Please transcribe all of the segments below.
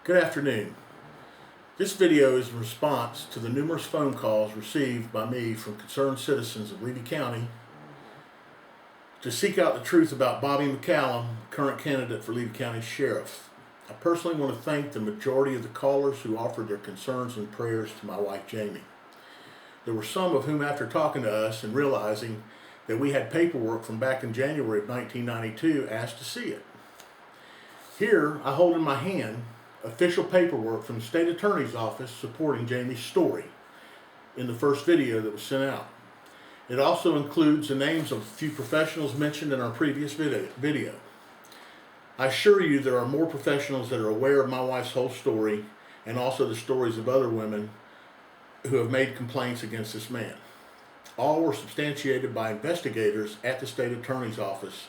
Good afternoon. This video is in response to the numerous phone calls received by me from concerned citizens of Levy County to seek out the truth about Bobby McCallum, current candidate for Levy County Sheriff. I personally want to thank the majority of the callers who offered their concerns and prayers to my wife Jamie. There were some of whom, after talking to us and realizing that we had paperwork from back in January of 1992, asked to see it. Here I hold in my hand official paperwork from the State Attorney's Office supporting Jamie's story in the first video that was sent out. It also includes the names of a few professionals mentioned in our previous video. I assure you there are more professionals that are aware of my wife's whole story and also the stories of other women who have made complaints against this man. All were substantiated by investigators at the State Attorney's Office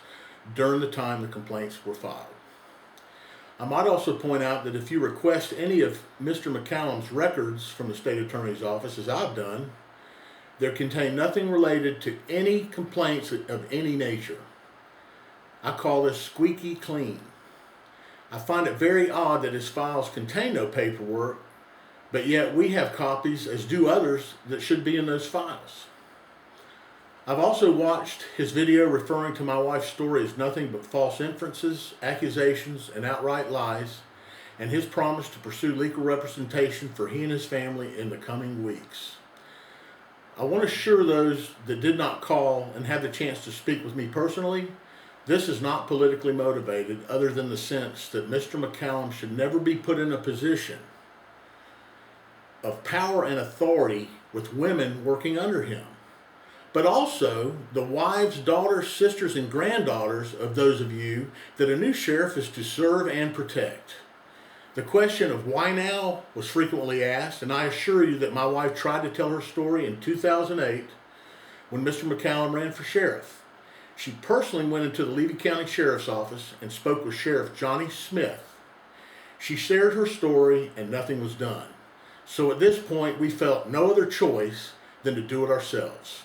during the time the complaints were filed. I might also point out that if you request any of Mr. McCallum's records from the State Attorney's Office, as I've done, they contain nothing related to any complaints of any nature. I call this squeaky clean. I find it very odd that his files contain no paperwork, but yet we have copies, as do others, that should be in those files. I've also watched his video referring to my wife's story as nothing but false inferences, accusations, and outright lies, and his promise to pursue legal representation for he and his family in the coming weeks. I want to assure those that did not call and have the chance to speak with me personally, this is not politically motivated, other than the sense that Mr. McCallum should never be put in a position of power and authority with women working under him, but also the wives, daughters, sisters, and granddaughters of those of you that a new sheriff is to serve and protect. The question of why now was frequently asked, and I assure you that my wife tried to tell her story in 2008 when Mr. McCallum ran for sheriff. She personally went into the Levy County Sheriff's Office and spoke with Sheriff Johnny Smith. She shared her story and nothing was done. So at this point we felt no other choice than to do it ourselves.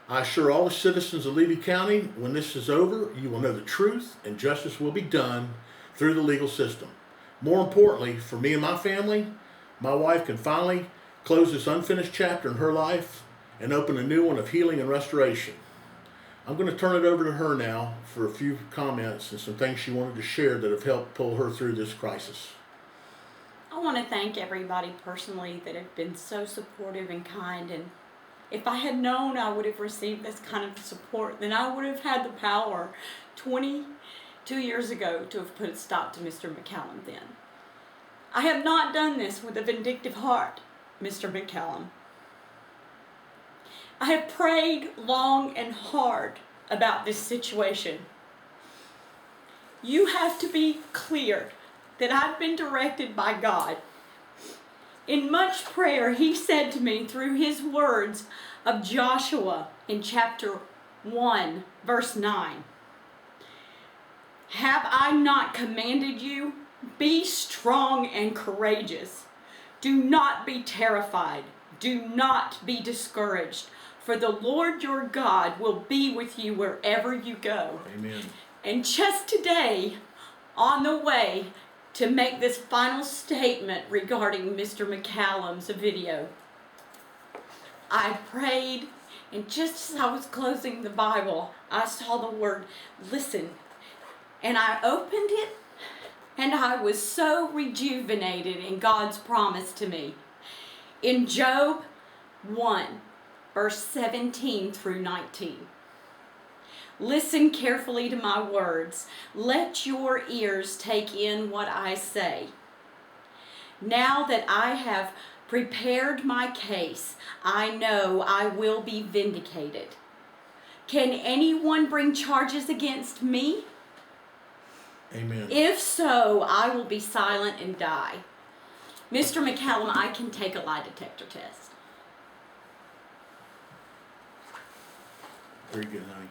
I assure all the citizens of Levy County, when this is over, you will know the truth and justice will be done through the legal system. More importantly, for me and my family, my wife can finally close this unfinished chapter in her life and open a new one of healing and restoration. I'm going to turn it over to her now for a few comments and some things she wanted to share that have helped pull her through this crisis. I want to thank everybody personally that have been so supportive and kind, and if I had known I would have received this kind of support, then I would have had the power 22 years ago to have put a stop to Mr. McCallum then. I have not done this with a vindictive heart, Mr. McCallum. I have prayed long and hard about this situation. You have to be clear that I've been directed by God. In much prayer, he said to me through his words of Joshua in chapter 1, verse 9, "Have I not commanded you? Be strong and courageous. Do not be terrified. Do not be discouraged. For the Lord your God will be with you wherever you go." Amen. And just today, on the way to make this final statement regarding Mr. McCallum's video, I prayed, and just as I was closing the Bible, I saw the word "listen," and I opened it, and I was so rejuvenated in God's promise to me. In Job 1, verse 17 through 19. "Listen carefully to my words. Let your ears take in what I say. Now that I have prepared my case, I know I will be vindicated. Can anyone bring charges against me? Amen. If so, I will be silent and die." Mr. McCallum, I can take a lie detector test. Very good, honey.